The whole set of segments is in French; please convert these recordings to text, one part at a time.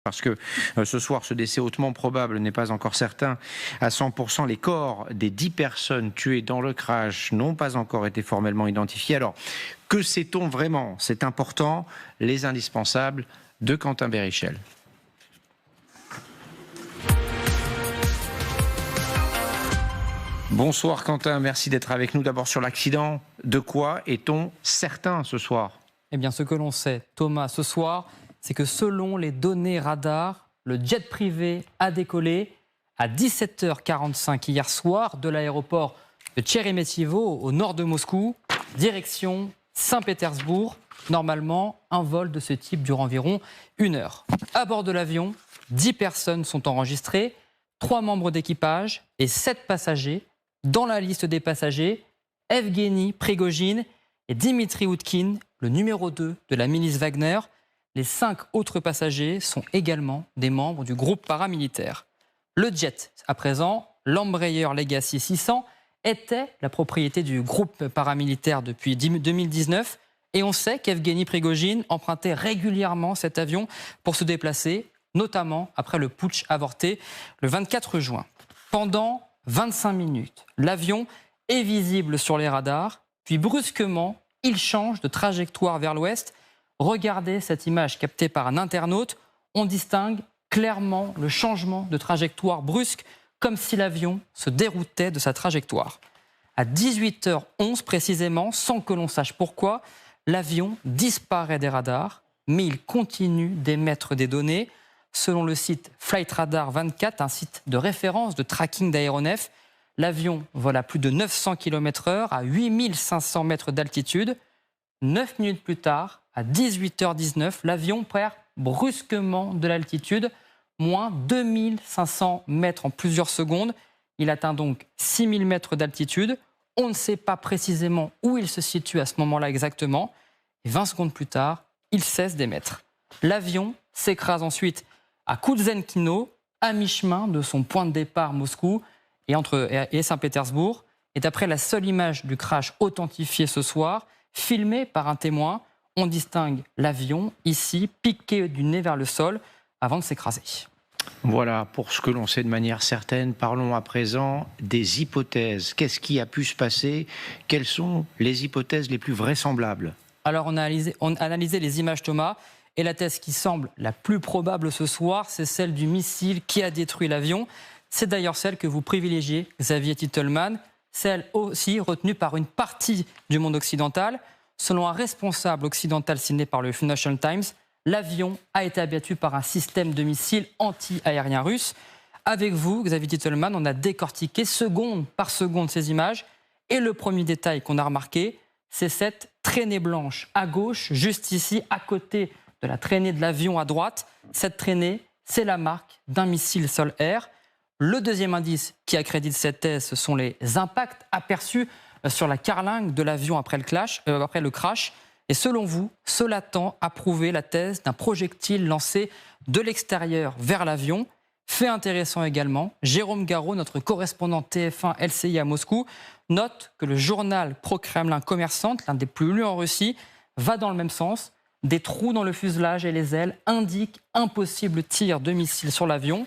Parce que ce soir, ce décès hautement probable n'est pas encore certain à 100%. Les corps des 10 personnes tuées dans le crash n'ont pas encore été formellement identifiés. Alors, que sait-on vraiment? C'est important, les indispensables de Quentin Bérichel. Bonsoir Quentin, merci d'être avec nous. D'abord sur l'accident, de quoi est-on certain ce soir? Eh bien, ce que l'on sait, Thomas, ce soir, c'est que selon les données radar, le jet privé a décollé à 17h45 hier soir de l'aéroport de Tcheremetyevo au nord de Moscou, direction Saint-Pétersbourg. Normalement, un vol de ce type dure environ 1 heure. À bord de l'avion, 10 personnes sont enregistrées, 3 membres d'équipage et 7 passagers. Dans la liste des passagers, Evgeny Prigojine et Dimitri Oudkine, le numéro 2 de la milice Wagner. Les 5 autres passagers sont également des membres du groupe paramilitaire. Le jet, à présent, l'Embraer Legacy 600, était la propriété du groupe paramilitaire depuis 2019 et on sait qu'Evgeny Prigojine empruntait régulièrement cet avion pour se déplacer, notamment après le putsch avorté le 24 juin. Pendant 25 minutes, l'avion est visible sur les radars, puis brusquement, il change de trajectoire vers l'ouest. Regardez cette image captée par un internaute. On distingue clairement le changement de trajectoire brusque, comme si l'avion se déroutait de sa trajectoire. À 18h11 précisément, sans que l'on sache pourquoi, l'avion disparaît des radars, mais il continue d'émettre des données. Selon le site Flight Radar 24, un site de référence de tracking d'aéronefs, l'avion vole à plus de 900 km/h à 8500 mètres d'altitude. 9 minutes plus tard, à 18h19, l'avion perd brusquement de l'altitude, moins 2500 mètres en plusieurs secondes. Il atteint donc 6000 mètres d'altitude. On ne sait pas précisément où il se situe à ce moment-là exactement. Et 20 secondes plus tard, il cesse d'émettre. L'avion s'écrase ensuite à Koutzenkino, à mi-chemin de son point de départ Moscou et Saint-Pétersbourg. Et d'après la seule image du crash authentifiée ce soir, filmée par un témoin, on distingue l'avion, ici, piqué du nez vers le sol, avant de s'écraser. Voilà, pour ce que l'on sait de manière certaine, parlons à présent des hypothèses. Qu'est-ce qui a pu se passer? Quelles sont les hypothèses les plus vraisemblables? Alors, on a analysé les images, Thomas, et la thèse qui semble la plus probable ce soir, c'est celle du missile qui a détruit l'avion. C'est d'ailleurs celle que vous privilégiez, Xavier Titelman, celle aussi retenue par une partie du monde occidental. Selon un responsable occidental signé par le Financial Times, l'avion a été abattu par un système de missiles anti-aériens russes. Avec vous, Xavier Titelman, on a décortiqué seconde par seconde ces images. Et le premier détail qu'on a remarqué, c'est cette traînée blanche à gauche, juste ici, à côté de la traînée de l'avion à droite. Cette traînée, c'est la marque d'un missile sol-air. Le deuxième indice qui accrédite cette thèse, ce sont les impacts aperçus sur la carlingue de l'avion après le crash. Et selon vous, cela tend à prouver la thèse d'un projectile lancé de l'extérieur vers l'avion. Fait intéressant également, Jérôme Garraud, notre correspondant TF1 LCI à Moscou, note que le journal pro-Kremlin Commerçant, l'un des plus lus en Russie, va dans le même sens. Des trous dans le fuselage et les ailes indiquent un possible tir de missile sur l'avion.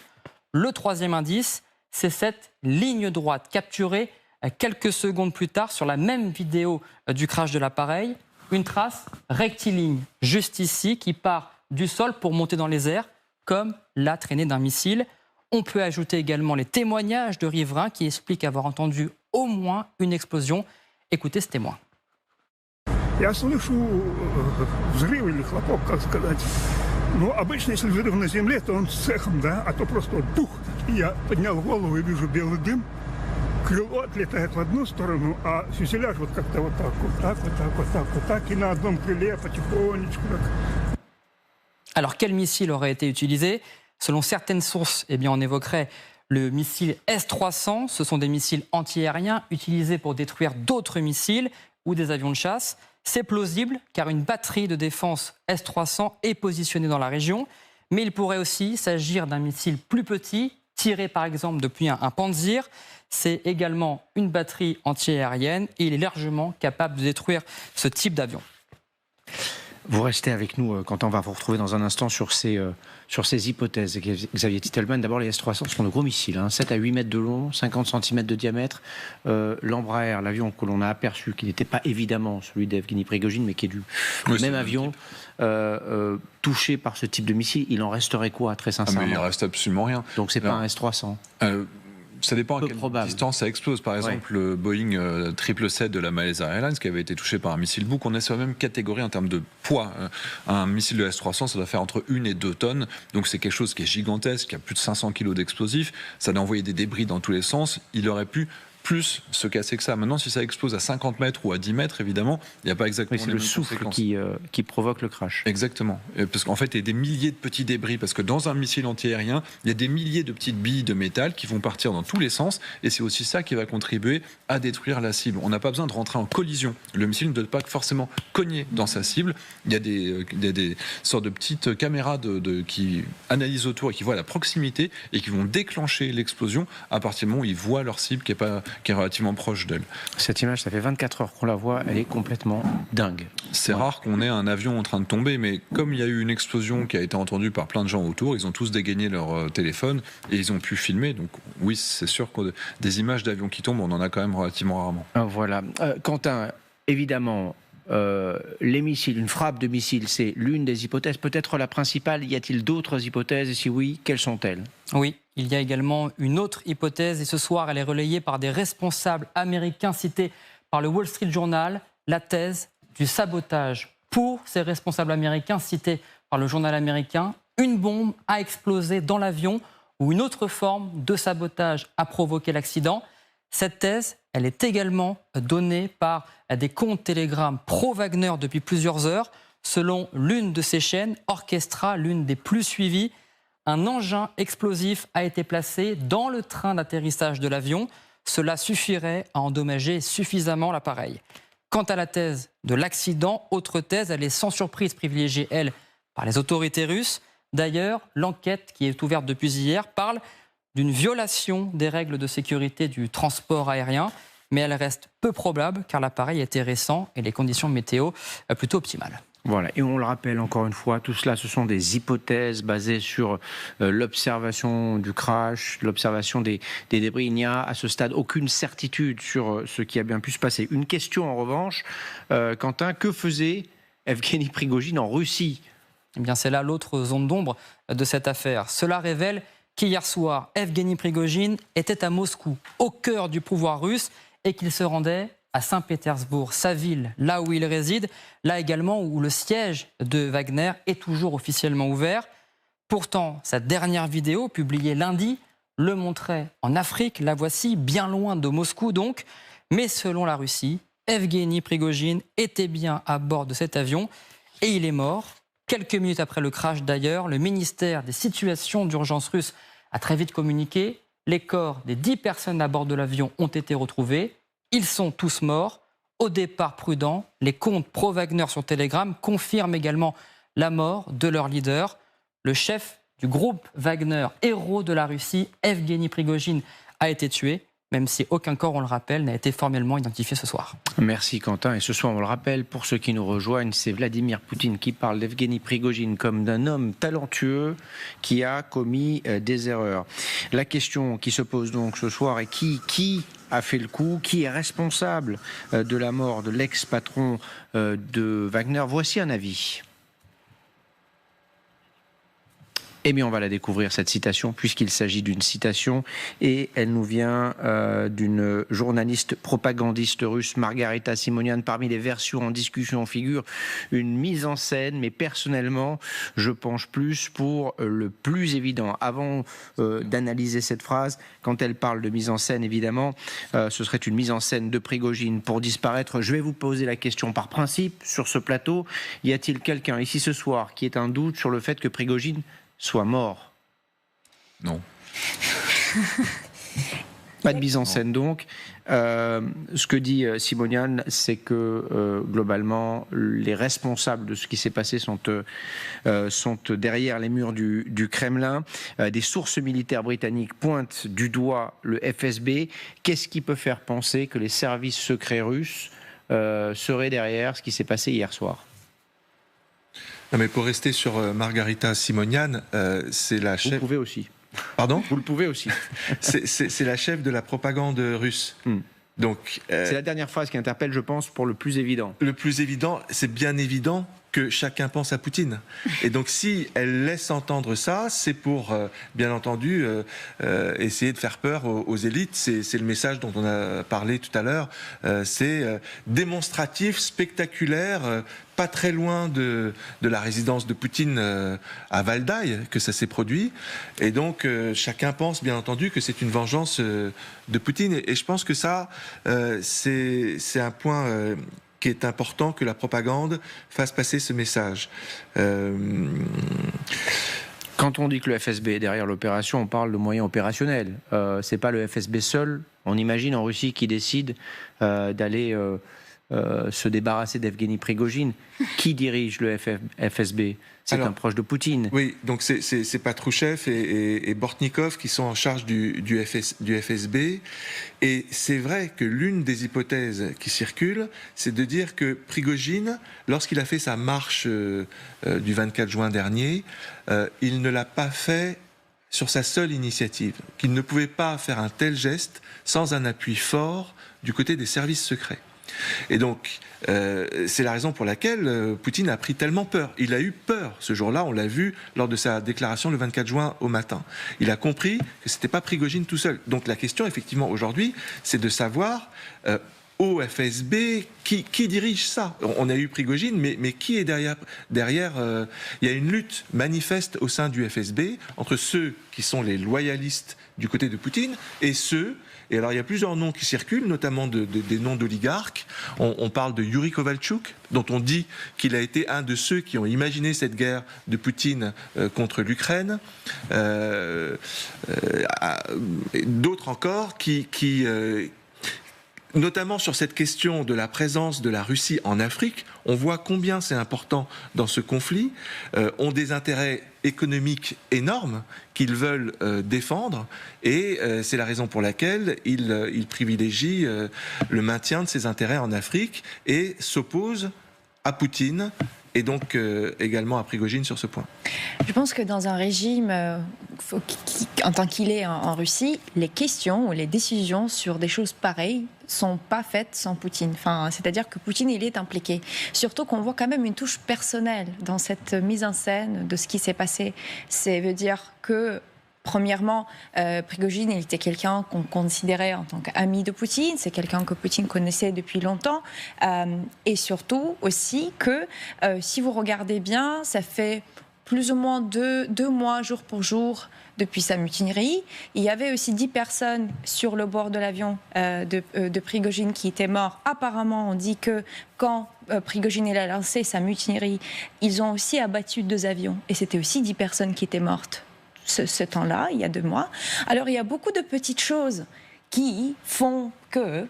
Le troisième indice, c'est cette ligne droite capturée quelques secondes plus tard sur la même vidéo du crash de l'appareil. Une trace rectiligne juste ici qui part du sol pour monter dans les airs comme la traînée d'un missile. On peut ajouter également les témoignages de riverains qui expliquent avoir entendu au moins une explosion. Écoutez ce témoin. Я слышу взрыв или хлопок, как сказать. Но обычно, если взрыв на земле, то он с эхом, да, а то просто вот бух. И я поднял голову и вижу белый дым. Крыло отлетает в одну сторону, а фюзеляж вот как-то вот так, вот так, вот так, вот так, вот так. И на одном крыле потихонечку так. Alors, quel missile aurait été utilisé? Selon certaines sources, eh bien, on évoquerait le missile S-300. Ce sont des missiles antiaériens utilisés pour détruire d'autres missiles ou des avions de chasse. C'est plausible car une batterie de défense S-300 est positionnée dans la région. Mais il pourrait aussi s'agir d'un missile plus petit, tiré par exemple depuis un Panzer. C'est également une batterie antiaérienne et il est largement capable de détruire ce type d'avion. Vous restez avec nous, Quentin, on va vous retrouver dans un instant sur ces hypothèses. Xavier Titelman, d'abord les S-300 sont de gros missiles, 7 à 8 mètres de long, 50 cm de diamètre. L'Embraer, l'avion que l'on a aperçu, qui n'était pas évidemment celui d'Evgeny Prigojine, mais qui est du même avion, touché par ce type de missile, il en resterait quoi, très sincèrement? Mais il reste absolument rien. Donc c'est pas un S-300 Ça dépend à quelle distance ça explose. Par exemple, le Boeing 777 de la Malaysia Airlines qui avait été touché par un missile Buk, on est sur la même catégorie en termes de poids. Un missile de S-300, ça doit faire entre 1 et 2 tonnes. Donc c'est quelque chose qui est gigantesque, qui a plus de 500 kilos d'explosifs. Ça a envoyé des débris dans tous les sens. Il aurait pu plus se casser que ça. Maintenant, si ça explose à 50 mètres ou à 10 mètres, évidemment, il n'y a pas exactement les mêmes conséquences. C'est le souffle qui provoque le crash. Exactement. Parce qu'en fait, il y a des milliers de petits débris, parce que dans un missile antiaérien, il y a des milliers de petites billes de métal qui vont partir dans tous les sens, et c'est aussi ça qui va contribuer à détruire la cible. On n'a pas besoin de rentrer en collision. Le missile ne doit pas forcément cogner dans sa cible. Il y a des sortes de petites caméras qui analysent autour et qui voient la proximité et qui vont déclencher l'explosion à partir du moment où ils voient leur cible qui est relativement proche d'elle. Cette image, ça fait 24 heures qu'on la voit, elle est complètement dingue. C'est rare qu'on ait un avion en train de tomber, mais comme il y a eu une explosion qui a été entendue par plein de gens autour, ils ont tous dégainé leur téléphone et ils ont pu filmer. Donc oui, c'est sûr que des images d'avions qui tombent, on en a quand même relativement rarement. Voilà. Quentin, évidemment, les missiles, une frappe de missile, c'est l'une des hypothèses, peut-être la principale. Y a-t-il d'autres hypothèses? Et si oui, quelles sont-elles? Oui, il y a également une autre hypothèse, et ce soir, elle est relayée par des responsables américains cités par le Wall Street Journal, la thèse du sabotage. Pour ces responsables américains cités par le journal américain, une bombe a explosé dans l'avion ou une autre forme de sabotage a provoqué l'accident. Cette thèse, elle est également donnée par des comptes Telegram pro-Wagner depuis plusieurs heures. Selon l'une de ces chaînes, Orchestra, l'une des plus suivies, un engin explosif a été placé dans le train d'atterrissage de l'avion. Cela suffirait à endommager suffisamment l'appareil. Quant à la thèse de l'accident, autre thèse, elle est sans surprise privilégiée, elle, par les autorités russes. D'ailleurs, l'enquête qui est ouverte depuis hier parle d'une violation des règles de sécurité du transport aérien, mais elle reste peu probable car l'appareil était récent et les conditions météo plutôt optimales. Voilà, et on le rappelle encore une fois, tout cela, ce sont des hypothèses basées sur l'observation du crash, l'observation des débris. Il n'y a à ce stade aucune certitude sur ce qui a bien pu se passer. Une question en revanche, Quentin, que faisait Evgeny Prigojine en Russie? Eh bien, c'est là l'autre zone d'ombre de cette affaire. Cela révèle qu'hier soir, Evgeny Prigojine était à Moscou, au cœur du pouvoir russe, et qu'il se rendait à Saint-Pétersbourg, sa ville, là où il réside, là également où le siège de Wagner est toujours officiellement ouvert. Pourtant, sa dernière vidéo, publiée lundi, le montrait en Afrique, la voici, bien loin de Moscou donc. Mais selon la Russie, Evgeny Prigojine était bien à bord de cet avion et il est mort. Quelques minutes après le crash d'ailleurs, le ministère des situations d'urgence russe a très vite communiqué. Les corps des 10 personnes à bord de l'avion ont été retrouvés. Ils sont tous morts. Au départ prudent, les comptes pro-Wagner sur Telegram confirment également la mort de leur leader. Le chef du groupe Wagner, héros de la Russie, Evgeny Prigojine, a été tué, même si aucun corps, on le rappelle, n'a été formellement identifié ce soir. Merci Quentin. Et ce soir, on le rappelle, pour ceux qui nous rejoignent, c'est Vladimir Poutine qui parle d'Evgeny Prigojine comme d'un homme talentueux qui a commis des erreurs. La question qui se pose donc ce soir est qui a fait le coup, qui est responsable de la mort de l'ex-patron de Wagner? Voici un avis. Eh bien, on va la découvrir, cette citation, puisqu'il s'agit d'une citation, et elle nous vient d'une journaliste propagandiste russe, Margarita Simonian. Parmi les versions en discussion figure une mise en scène, mais personnellement, je penche plus pour le plus évident. Avant d'analyser cette phrase, quand elle parle de mise en scène, évidemment, ce serait une mise en scène de Prigojine pour disparaître. Je vais vous poser la question par principe sur ce plateau. Y a-t-il quelqu'un ici ce soir qui ait un doute sur le fait que Prigojine soit mort? Non. Pas de mise en scène donc. Ce que dit Simonian, c'est que globalement, les responsables de ce qui s'est passé sont derrière les murs du Kremlin. Des sources militaires britanniques pointent du doigt le FSB. Qu'est-ce qui peut faire penser que les services secrets russes seraient derrière ce qui s'est passé hier soir? Non, mais pour rester sur Margarita Simonian, c'est la chef... Vous pouvez aussi. Pardon ? Vous le pouvez aussi. C'est la chef de la propagande russe. Donc, c'est la dernière phrase qui interpelle, je pense, pour le plus évident. Le plus évident, c'est bien évident que chacun pense à Poutine. Et donc, si elle laisse entendre ça, c'est pour, bien entendu, essayer de faire peur aux élites. C'est le message dont on a parlé tout à l'heure. C'est démonstratif, spectaculaire, pas très loin de la résidence de Poutine à Valdaï, que ça s'est produit. Et donc, chacun pense, bien entendu, que c'est une vengeance de Poutine. Et je pense que ça, c'est un point... qui est important que la propagande fasse passer ce message. Quand on dit que le FSB est derrière l'opération, on parle de moyens opérationnels. C'est pas le FSB seul. On imagine en Russie qui décide d'aller se débarrasser d'Evgeny Prigojine. Qui dirige le FSB ? C'est un proche de Poutine. Oui, donc c'est Patrouchev et Bortnikov qui sont en charge du FSB. Et c'est vrai que l'une des hypothèses qui circulent, c'est de dire que Prigojine, lorsqu'il a fait sa marche du 24 juin dernier, il ne l'a pas fait sur sa seule initiative, qu'il ne pouvait pas faire un tel geste sans un appui fort du côté des services secrets. Et donc, c'est la raison pour laquelle Poutine a pris tellement peur. Il a eu peur ce jour-là, on l'a vu lors de sa déclaration le 24 juin au matin. Il a compris que ce n'était pas Prigojine tout seul. Donc la question, effectivement, aujourd'hui, c'est de savoir... au FSB, qui dirige ça ? On a eu Prigojine, mais qui est derrière il y a une lutte manifeste au sein du FSB entre ceux qui sont les loyalistes du côté de Poutine et ceux... Et alors, il y a plusieurs noms qui circulent, notamment des noms d'oligarques. On parle de Yuri Kovalchuk, dont on dit qu'il a été un de ceux qui ont imaginé cette guerre de Poutine contre l'Ukraine. D'autres encore qui notamment sur cette question de la présence de la Russie en Afrique, on voit combien c'est important dans ce conflit, ont des intérêts économiques énormes qu'ils veulent défendre, et c'est la raison pour laquelle ils privilégient le maintien de ces intérêts en Afrique et s'opposent à Poutine, et donc également à Prigojine sur ce point. Je pense que dans un régime, en tant qu'il est en Russie, les questions ou les décisions sur des choses pareilles sont pas faites sans Poutine. Enfin, c'est-à-dire que Poutine, il est impliqué. Surtout qu'on voit quand même une touche personnelle dans cette mise en scène de ce qui s'est passé. Ça veut dire que premièrement, Prigojine, il était quelqu'un qu'on considérait en tant qu'ami de Poutine. C'est quelqu'un que Poutine connaissait depuis longtemps. Et surtout aussi que, si vous regardez bien, ça fait plus ou moins deux mois, jour pour jour, depuis sa mutinerie. Il y avait aussi 10 personnes sur le bord de l'avion de Prigojine qui étaient morts. Apparemment, on dit que quand Prigojine a lancé sa mutinerie, ils ont aussi abattu 2 avions. Et c'était aussi 10 personnes qui étaient mortes. Ce temps-là, il y a 2 mois. Alors, il y a beaucoup de petites choses qui font que...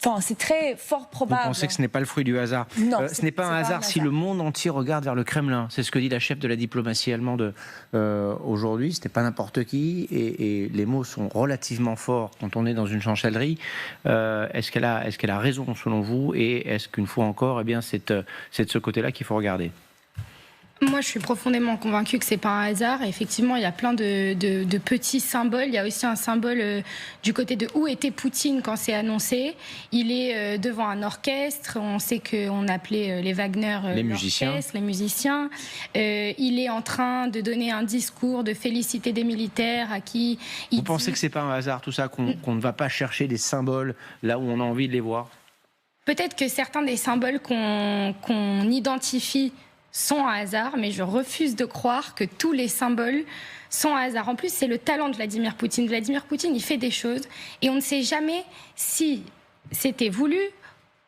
Enfin, c'est très fort probable. Vous pensez que ce n'est pas le fruit du hasard ? Non, ce n'est pas un hasard si le monde entier regarde vers le Kremlin. C'est ce que dit la chef de la diplomatie allemande aujourd'hui. Ce n'est pas n'importe qui, et les mots sont relativement forts quand on est dans une chancellerie. Est-ce qu'elle a raison selon vous, et est-ce qu'une fois encore, eh bien, c'est de ce côté-là qu'il faut regarder ? Moi, je suis profondément convaincue que c'est pas un hasard. Effectivement, il y a plein de petits symboles. Il y a aussi un symbole du côté de où était Poutine quand c'est annoncé. Il est devant un orchestre. On sait qu'on appelait les Wagner les musiciens. Il est en train de donner un discours de féliciter des militaires à qui... Vous pensez que c'est pas un hasard tout ça, qu'on ne va pas chercher des symboles là où on a envie de les voir ? Peut-être que certains des symboles qu'on identifie sont un hasard, mais je refuse de croire que tous les symboles sont un hasard. En plus, c'est le talent de Vladimir Poutine. Vladimir Poutine, il fait des choses et on ne sait jamais si c'était voulu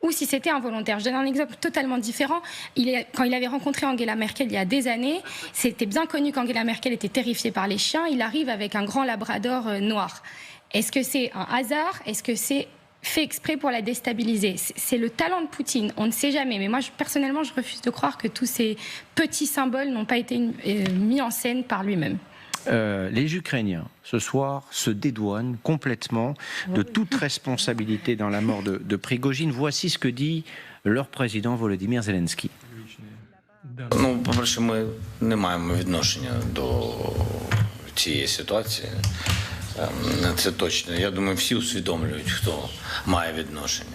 ou si c'était involontaire. Je donne un exemple totalement différent. Quand il avait rencontré Angela Merkel il y a des années, c'était bien connu qu'Angela Merkel était terrifiée par les chiens. Il arrive avec un grand labrador noir. Est-ce que c'est un hasard ? Est-ce que c'est fait exprès pour la déstabiliser? C'est le talent de Poutine, on ne sait jamais. Mais moi, personnellement, je refuse de croire que tous ces petits symboles n'ont pas été mis en scène par lui-même. Les Ukrainiens, ce soir, se dédouanent complètement de toute responsabilité dans la mort de Prigojine. Voici ce que dit leur président Volodymyr Zelensky. По-перше, ми не маємо відношення до цієї ситуації. Це точно. Я думаю, всі усвідомлюють, хто має відношення.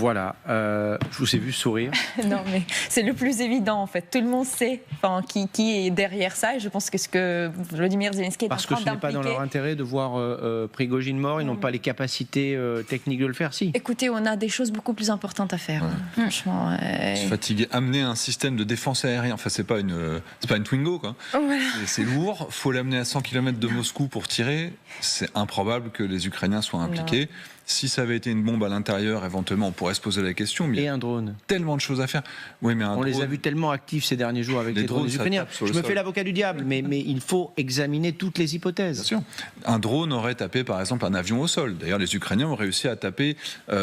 Voilà, je vous ai vu sourire. Non, mais c'est le plus évident en fait. Tout le monde sait qui est derrière ça et je pense que ce que Volodymyr Zelensky est Parce en train que ce n'est pas dans leur intérêt de voir Prigojine mort, ils n'ont pas les capacités techniques de le faire, si. Écoutez, on a des choses beaucoup plus importantes à faire. Franchement. Je suis fatigué. Amener un système de défense aérienne, enfin c'est pas une Twingo quoi. Voilà. C'est lourd, faut l'amener à 100 km de Moscou pour tirer. C'est improbable que les Ukrainiens soient impliqués. Non. Si ça avait été une bombe à l'intérieur, éventuellement, on pourrait se poser la question. Mais et un drone. Tellement de choses à faire. Oui, mais on les a vus tellement actifs ces derniers jours avec les drones ukrainiens. Je me fais l'avocat du diable, mais il faut examiner toutes les hypothèses. Bien sûr. Un drone aurait tapé, par exemple, un avion au sol. D'ailleurs, les Ukrainiens ont réussi à taper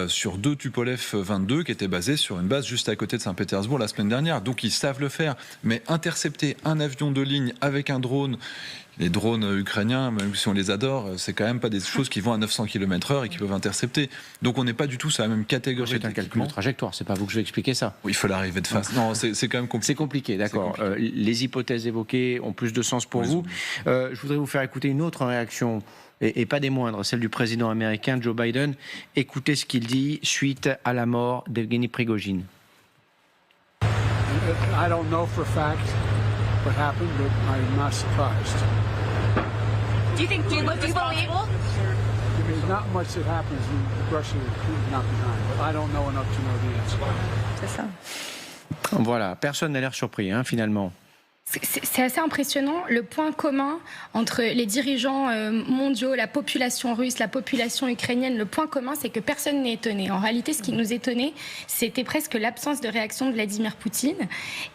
sur 2 Tupolev 22 qui étaient basés sur une base juste à côté de Saint-Pétersbourg la semaine dernière. Donc, ils savent le faire. Mais intercepter un avion de ligne avec un drone... Les drones ukrainiens, même si on les adore, c'est quand même pas des choses qui vont à 900 km/h et qui peuvent intercepter. Donc on n'est pas du tout sur la même catégorie. C'est un calcul de trajectoire, c'est pas vous que je vais expliquer ça. Oui, il faut l'arriver de face. Non, c'est quand même compliqué. C'est compliqué, d'accord. Les hypothèses évoquées ont plus de sens pour vous. Je voudrais vous faire écouter une autre réaction, et pas des moindres, celle du président américain Joe Biden. Écoutez ce qu'il dit suite à la mort d'Evgeny Prigojine. I don't know for a fact what happened, but I'm not surprised. Do you believe? There's not much that happens in Russia that not behind, but I don't know enough to know the answer. C'est ça. Voilà, personne n'a l'air surpris, finalement. C'est assez impressionnant, le point commun entre les dirigeants mondiaux, la population russe, la population ukrainienne, le point commun, c'est que personne n'est étonné. En réalité, ce qui nous étonnait, c'était presque l'absence de réaction de Vladimir Poutine.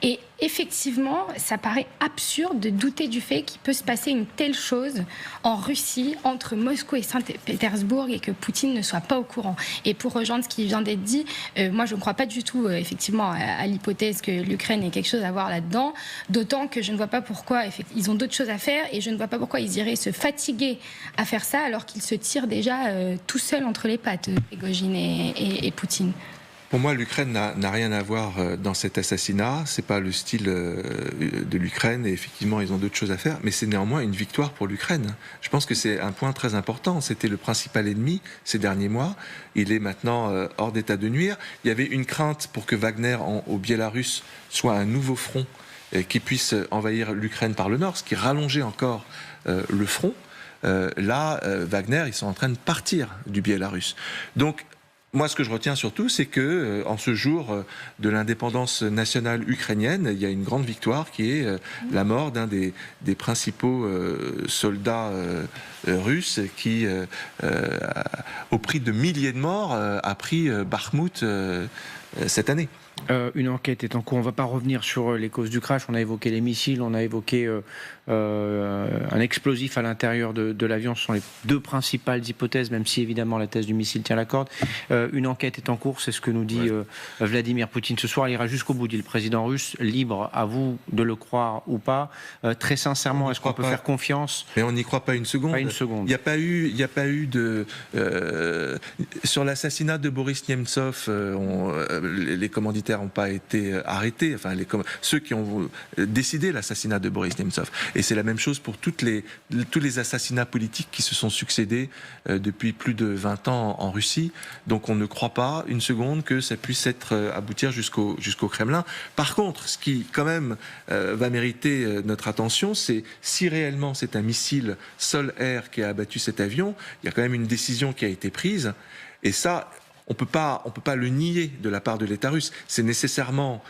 Et effectivement, ça paraît absurde de douter du fait qu'il peut se passer une telle chose en Russie, entre Moscou et Saint-Pétersbourg, et que Poutine ne soit pas au courant. Et pour rejoindre ce qui vient d'être dit, moi je ne crois pas du tout effectivement à l'hypothèse que l'Ukraine ait quelque chose à voir là-dedans, d'autant que je ne vois pas pourquoi ils ont d'autres choses à faire et je ne vois pas pourquoi ils iraient se fatiguer à faire ça alors qu'ils se tirent déjà tout seuls entre les pattes, Prigojine et Poutine. Pour moi, l'Ukraine n'a rien à voir dans cet assassinat. C'est pas le style de l'Ukraine et effectivement, ils ont d'autres choses à faire. Mais c'est néanmoins une victoire pour l'Ukraine. Je pense que c'est un point très important. C'était le principal ennemi ces derniers mois. Il est maintenant hors d'état de nuire. Il y avait une crainte pour que Wagner au Biélarus soit un nouveau front qui puisse envahir l'Ukraine par le nord, ce qui rallongeait encore le front. Là, Wagner, ils sont en train de partir du Biélarus. Donc, moi, ce que je retiens surtout, c'est que en ce jour de l'indépendance nationale ukrainienne, il y a une grande victoire qui est la mort d'un des principaux soldats russes qui, au prix de milliers de morts, a pris Bakhmout cette année. Une enquête est en cours. On ne va pas revenir sur les causes du crash. On a évoqué les missiles, on a évoqué un explosif à l'intérieur de l'avion. Ce sont les deux principales hypothèses, même si évidemment la thèse du missile tient la corde. Une enquête est en cours, c'est ce que nous dit Vladimir Poutine ce soir. Il ira jusqu'au bout, dit le président russe. Libre à vous de le croire ou pas. Très sincèrement, est-ce qu'on peut faire confiance? Mais on n'y croit pas une seconde. Pas une seconde. Il n'y a pas eu de... sur l'assassinat de Boris Nemtsov, les commanditaires n'ont pas été arrêtés, enfin ceux qui ont décidé l'assassinat de Boris Nemtsov. Et c'est la même chose pour tous les assassinats politiques qui se sont succédés depuis plus de 20 ans en Russie. Donc on ne croit pas une seconde que ça puisse aboutir jusqu'au Kremlin. Par contre, ce qui quand même va mériter notre attention, c'est si réellement c'est un missile sol-air qui a abattu cet avion, il y a quand même une décision qui a été prise. Et ça, on peut pas le nier de la part de l'État russe. C'est nécessairement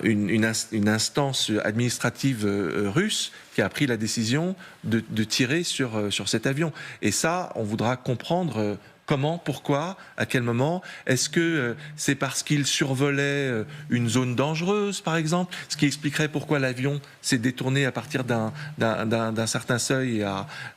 une instance administrative russe qui a pris la décision de tirer sur cet avion. Et ça, on voudra comprendre comment, pourquoi, à quel moment. Est-ce que c'est parce qu'il survolait une zone dangereuse, par exemple, ce qui expliquerait pourquoi l'avion s'est détourné à partir d'un certain seuil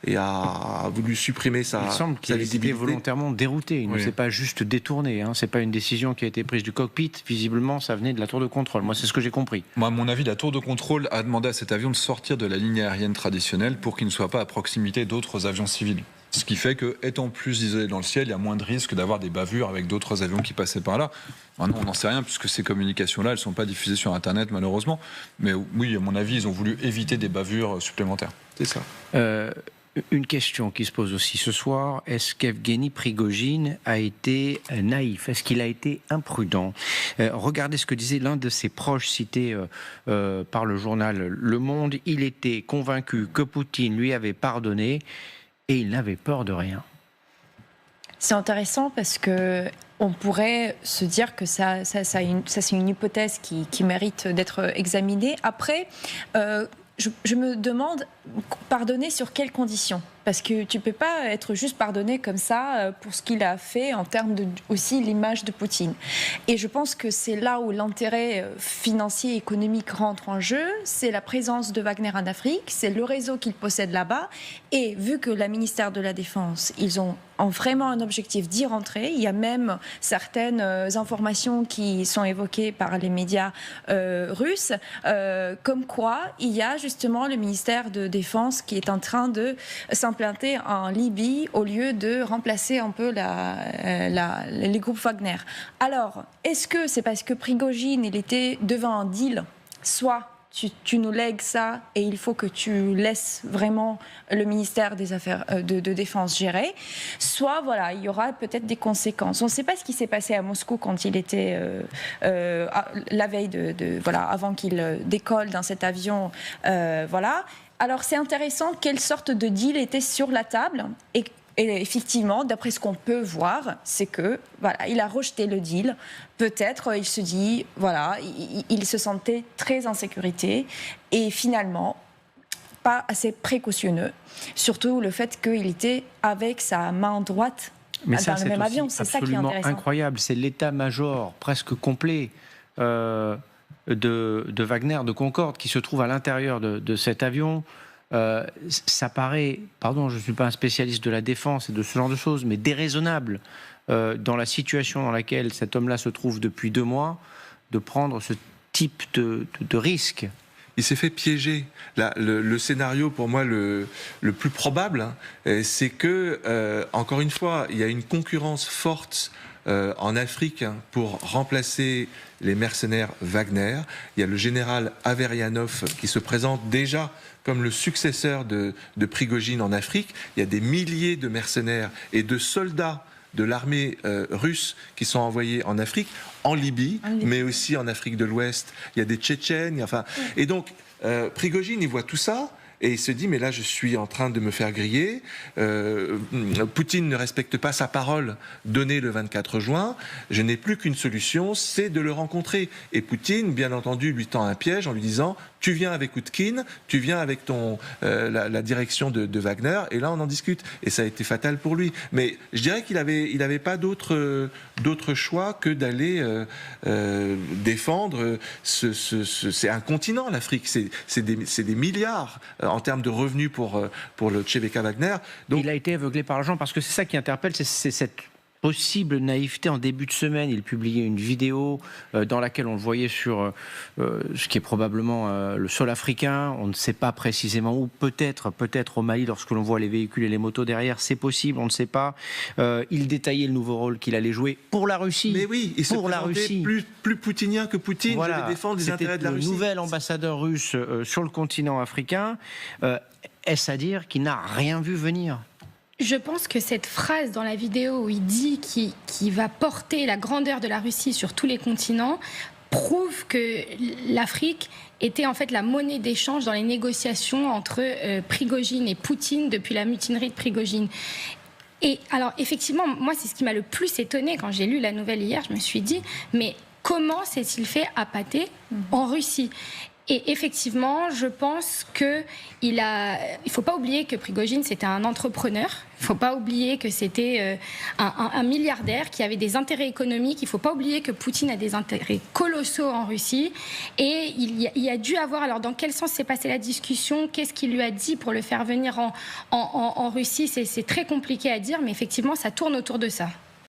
et a voulu supprimer sa visibilité. Il semble qu'il ait été volontairement dérouté. Il ne s'est pas juste détourné. C'est pas une décision qui a été prise du cockpit. Visiblement, ça venait de la tour de contrôle. Moi, c'est ce que j'ai compris. Moi, à mon avis, la tour de contrôle a demandé à cet avion de sortir de la ligne aérienne traditionnelle pour qu'il ne soit pas à proximité d'autres avions civils. Ce qui fait que, étant plus isolé dans le ciel, il y a moins de risques d'avoir des bavures avec d'autres avions qui passaient par là. Maintenant, on n'en sait rien, puisque ces communications-là, elles ne sont pas diffusées sur Internet, malheureusement. Mais oui, à mon avis, ils ont voulu éviter des bavures supplémentaires. C'est ça. Une question qui se pose aussi ce soir, est-ce qu'Evgeny Prigojine a été naïf? Est-ce qu'il a été imprudent? Regardez ce que disait l'un de ses proches cité par le journal Le Monde. Il était convaincu que Poutine lui avait pardonné et il n'avait peur de rien. C'est intéressant parce que on pourrait se dire que ça c'est une hypothèse qui mérite d'être examinée. Après, je me demande, pardonner sur quelles conditions? Parce que tu ne peux pas être juste pardonné comme ça pour ce qu'il a fait en termes de aussi l'image de Poutine. Et je pense que c'est là où l'intérêt financier et économique rentre en jeu. C'est la présence de Wagner en Afrique, c'est le réseau qu'il possède là-bas. Et vu que le ministère de la Défense, ils ont vraiment un objectif d'y rentrer, il y a même certaines informations qui sont évoquées par les médias russes, comme quoi il y a justement le ministère de Défense qui est en train de s'implanter en Libye au lieu de remplacer un peu les groupes Wagner. Alors, est-ce que c'est parce que Prigojine, il était devant un deal, soit tu nous lègues ça et il faut que tu laisses vraiment le ministère des Affaires de Défense gérer, soit voilà, il y aura peut-être des conséquences. On ne sait pas ce qui s'est passé à Moscou quand il était la veille voilà, avant qu'il décolle dans cet avion, voilà. Alors c'est intéressant quelle sorte de deal était sur la table et effectivement, d'après ce qu'on peut voir, c'est que voilà, il a rejeté le deal. Peut-être il se dit voilà, il se sentait très en sécurité et finalement pas assez précautionneux. Surtout le fait qu'il était avec sa main droite mais dans le même avion. C'est ça qui est intéressant. Incroyable, c'est l'état-major presque complet de Wagner, de Concorde, qui se trouve à l'intérieur de cet avion. Ça paraît, pardon, je ne suis pas un spécialiste de la défense et de ce genre de choses, mais déraisonnable dans la situation dans laquelle cet homme-là se trouve depuis 2 mois, de prendre ce type de risque. Il s'est fait piéger. Là, le scénario, pour moi, le plus probable, c'est que, encore une fois, il y a une concurrence forte en Afrique pour remplacer les mercenaires Wagner. Il y a le général Averianov qui se présente déjà comme le successeur de Prigojine en Afrique. Il y a des milliers de mercenaires et de soldats de l'armée russe qui sont envoyés en Afrique, en Libye, mais aussi en Afrique de l'Ouest. Il y a des Tchétchènes. Enfin, et donc, Prigojine, il voit tout ça. Et il se dit, mais là, je suis en train de me faire griller. Poutine ne respecte pas sa parole donnée le 24 juin. Je n'ai plus qu'une solution, c'est de le rencontrer. Et Poutine, bien entendu, lui tend un piège en lui disant, tu viens avec Outkin, tu viens avec la direction de Wagner, et là, on en discute. Et ça a été fatal pour lui. Mais je dirais qu'il avait pas d'autre choix que d'aller défendre c'est un continent, l'Afrique. C'est des milliards en termes de revenus pour le Tcheveka Wagner. Donc, il a été aveuglé par l'argent, parce que c'est ça qui interpelle, c'est cette possible naïveté. En début de semaine, il publiait une vidéo dans laquelle on le voyait sur ce qui est probablement le sol africain. On ne sait pas précisément où, peut-être au Mali, lorsque l'on voit les véhicules et les motos derrière, c'est possible, on ne sait pas. Il détaillait le nouveau rôle qu'il allait jouer pour la Russie. Mais oui, il se présentait plus poutinien que Poutine. Voilà, je vais défendre les intérêts de la Russie. C'était le nouvel ambassadeur russe sur le continent africain. Est-ce à dire qu'il n'a rien vu venir ? Je pense que cette phrase dans la vidéo où il dit qu'il va porter la grandeur de la Russie sur tous les continents prouve que l'Afrique était en fait la monnaie d'échange dans les négociations entre Prigojine et Poutine depuis la mutinerie de Prigojine. Et alors effectivement, moi c'est ce qui m'a le plus étonnée quand j'ai lu la nouvelle hier. Je me suis dit, mais comment s'est-il fait appâter en Russie ? Et effectivement, je pense il ne faut pas oublier que Prigojine, c'était un entrepreneur. Il ne faut pas oublier que c'était un milliardaire qui avait des intérêts économiques. Il ne faut pas oublier que Poutine a des intérêts colossaux en Russie. Et il a dû avoir... Alors, dans quel sens s'est passée la discussion ? Qu'est-ce qu'il lui a dit pour le faire venir en Russie ? C'est très compliqué à dire, mais effectivement, ça tourne autour de ça.